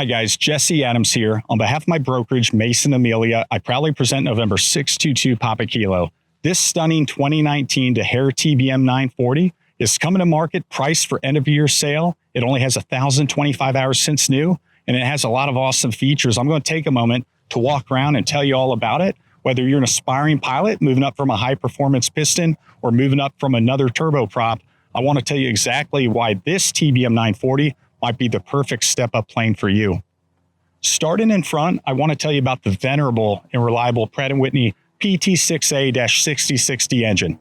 Hi guys, Jesse Adams here. On behalf of my brokerage, Mason Amelia, I proudly present November 622 Papa Kilo. This stunning 2019 Daher TBM 940 is coming to market priced for end of year sale. It only has 1,025 hours since new, and it has a lot of awesome features. I'm going to take a moment to walk around and tell you all about it. Whether you're an aspiring pilot moving up from a high performance piston or moving up from another turboprop, I want to tell you exactly why this TBM 940 might be the perfect step-up plane for you. Starting in front, I want to tell you about the venerable and reliable Pratt & Whitney PT6A-6060 engine.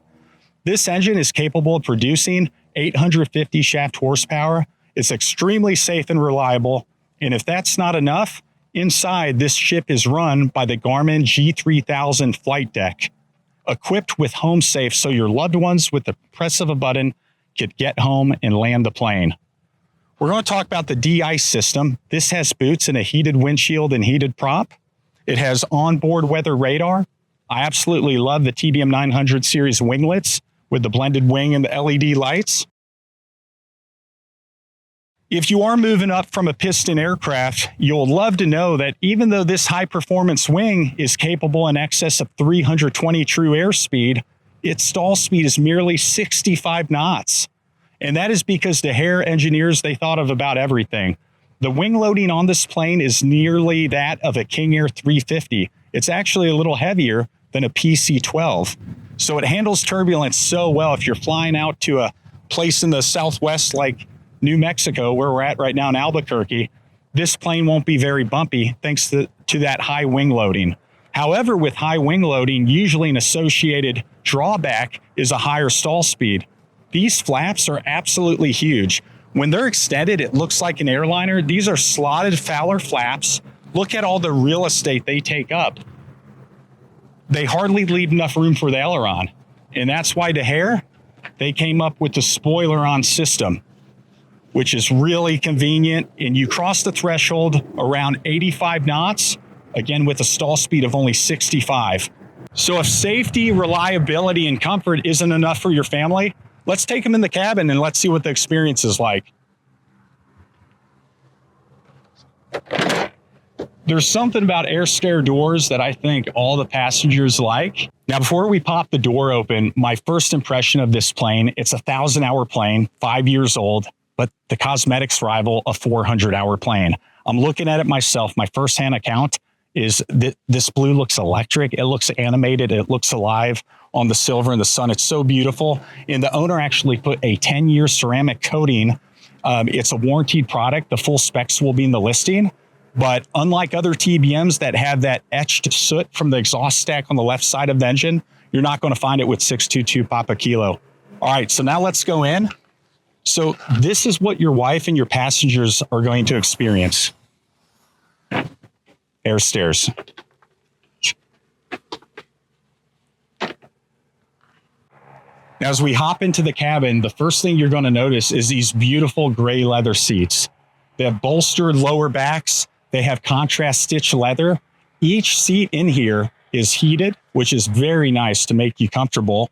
This engine is capable of producing 850 shaft horsepower. It's extremely safe and reliable. And if that's not enough, inside this ship is run by the Garmin G3000 flight deck, equipped with HomeSafe so your loved ones with the press of a button could get home and land the plane. We're going to talk about the de-ice system. This has boots and a heated windshield and heated prop. It has onboard weather radar. I absolutely love the TBM 900 series winglets with the blended wing and the LED lights. If you are moving up from a piston aircraft, you'll love to know that even though this high performance wing is capable in excess of 320 true airspeed, its stall speed is merely 65 knots. And that is because the Daher engineers, they thought of about everything. The wing loading on this plane is nearly that of a King Air 350. It's actually a little heavier than a PC-12. So it handles turbulence so well. If you're flying out to a place in the Southwest like New Mexico, where we're at right now in Albuquerque, this plane won't be very bumpy thanks to that high wing loading. However, with high wing loading, usually an associated drawback is a higher stall speed. These flaps are absolutely huge. When they're extended, it looks like an airliner. These are slotted Fowler flaps. Look at all the real estate they take up. They hardly leave enough room for the aileron. And that's why Daher, they came up with the spoiler-on system, which is really convenient. And you cross the threshold around 85 knots, again, with a stall speed of only 65. So if safety, reliability, and comfort isn't enough for your family, let's take them in the cabin and let's see what the experience is like. There's something about air stair doors that I think all the passengers like. Now, before we pop the door open, my first impression of this plane, it's a 1,000-hour plane, 5 years old, but the cosmetics rival a 400-hour plane. I'm looking at it myself. My firsthand account is that this blue looks electric. It looks animated. It looks alive on the silver and the sun. It's so beautiful. And the owner actually put a 10-year ceramic coating. It's a warranted product. The full specs will be in the listing. But unlike other TBMs that have that etched soot from the exhaust stack on the left side of the engine, you're not going to find it with 622 Papa Kilo. All right, so now let's go in. So this is what your wife and your passengers are going to experience. Air stairs. Now, as we hop into the cabin, the first thing you're going to notice is these beautiful gray leather seats. They have bolstered lower backs. They have contrast stitch leather. Each seat in here is heated, which is very nice to make you comfortable.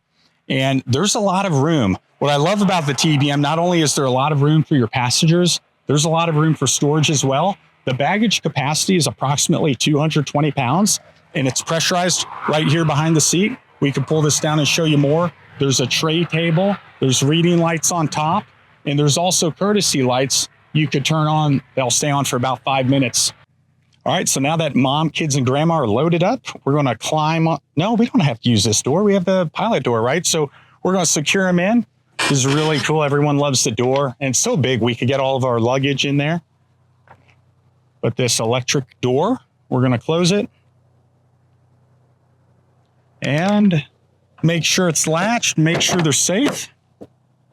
And there's a lot of room. What I love about the TBM, not only is there a lot of room for your passengers, there's a lot of room for storage as well. The baggage capacity is approximately 220 pounds, and it's pressurized right here behind the seat. We can pull this down and show you more. There's a tray table, there's reading lights on top, and there's also courtesy lights you could turn on. They'll stay on for about 5 minutes. All right, so now that mom, kids, and grandma are loaded up, we're going to climb up. No, we don't have to use this door. We have the pilot door, right? So we're going to secure them in. This is really cool. Everyone loves the door, and it's so big we could get all of our luggage in there. But this electric door, we're going to close it and make sure it's latched, make sure they're safe.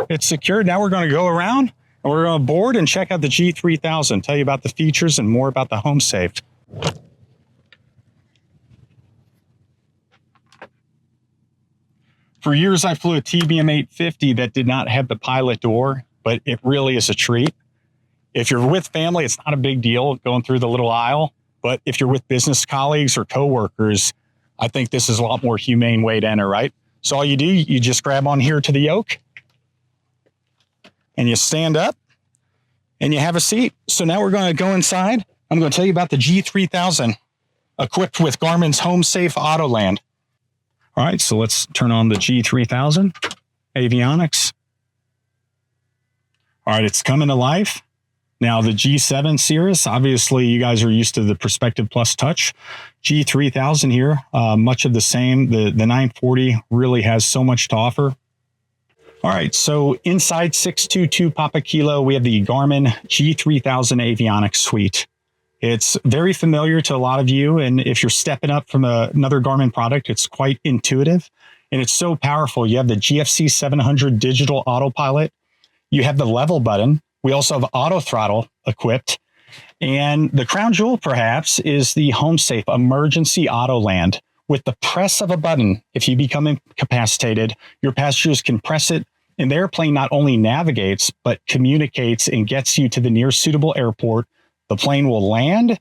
It's secured. Now we're going to go around and we're going to board and check out the G3000, tell you about the features and more about the HomeSafe. For years, I flew a TBM 850 that did not have the pilot door, but it really is a treat. If you're with family, it's not a big deal going through the little aisle. But if you're with business colleagues or coworkers, I think this is a lot more humane way to enter, right? So all you do, you just grab on here to the yoke and you stand up and you have a seat. So now we're going to go inside I'm going to tell you about the G3000 equipped with Garmin's HomeSafe Autoland. All right, so let's turn on the G3000 Avionics. All right, it's coming to life. Now the G7 series, obviously you guys are used to the Perspective Plus Touch. G3000 here, much of the same. The 940 really has so much to offer. All right, so inside 622 Papa Kilo, we have the Garmin G3000 Avionics Suite. It's very familiar to a lot of you, and if you're stepping up from another Garmin product, it's quite intuitive, and it's so powerful. You have the GFC 700 digital autopilot. You have the level button. We also have Autothrottle equipped, and the crown jewel, perhaps, is the HomeSafe Emergency Autoland. With the press of a button, if you become incapacitated, your passengers can press it, and the airplane not only navigates, but communicates and gets you to the nearest suitable airport. The plane will land,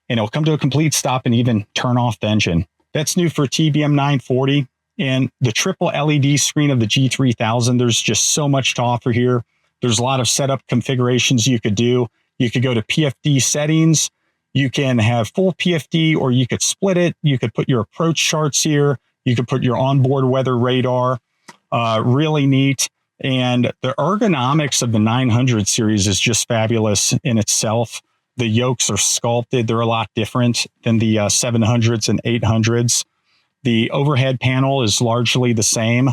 and it'll come to a complete stop and even turn off the engine. That's new for TBM 940. And the triple LED screen of the G3000, there's just so much to offer here. There's a lot of setup configurations you could do. You could go to PFD settings. You can have full PFD, or you could split it. You could put your approach charts here. You could put your onboard weather radar. Really neat. And the ergonomics of the 900 series is just fabulous in itself. The yokes are sculpted. They're a lot different than the 700s and 800s. The overhead panel is largely the same,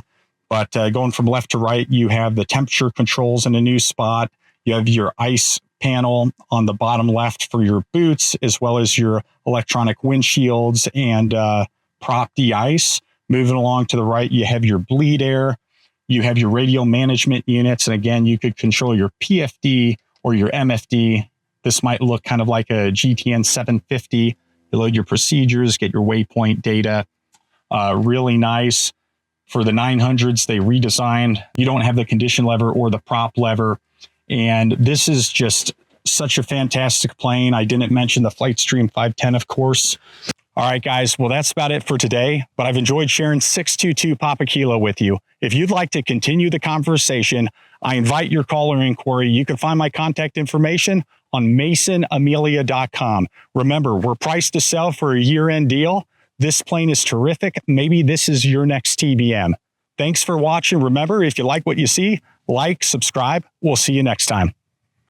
but going from left to right, you have the temperature controls in a new spot. You have your ice panel on the bottom left for your boots, as well as your electronic windshields and prop de-ice. Moving along to the right, you have your bleed air. You have your radio management units. And again, you could control your PFD or your MFD. This might look kind of like a GTN 750. You load your procedures, get your waypoint data. Really nice. For the 900s, they redesigned. You don't have the condition lever or the prop lever. And this is just such a fantastic plane. I didn't mention the Flightstream 510, of course. All right, guys. Well, that's about it for today, but I've enjoyed sharing 622 Papa Kilo with you. If you'd like to continue the conversation, I invite your call or inquiry. You can find my contact information on masonamelia.com. Remember, we're priced to sell for a year-end deal. This plane is terrific. Maybe this is your next TBM. Thanks for watching. Remember, if you like what you see, like, subscribe. We'll see you next time.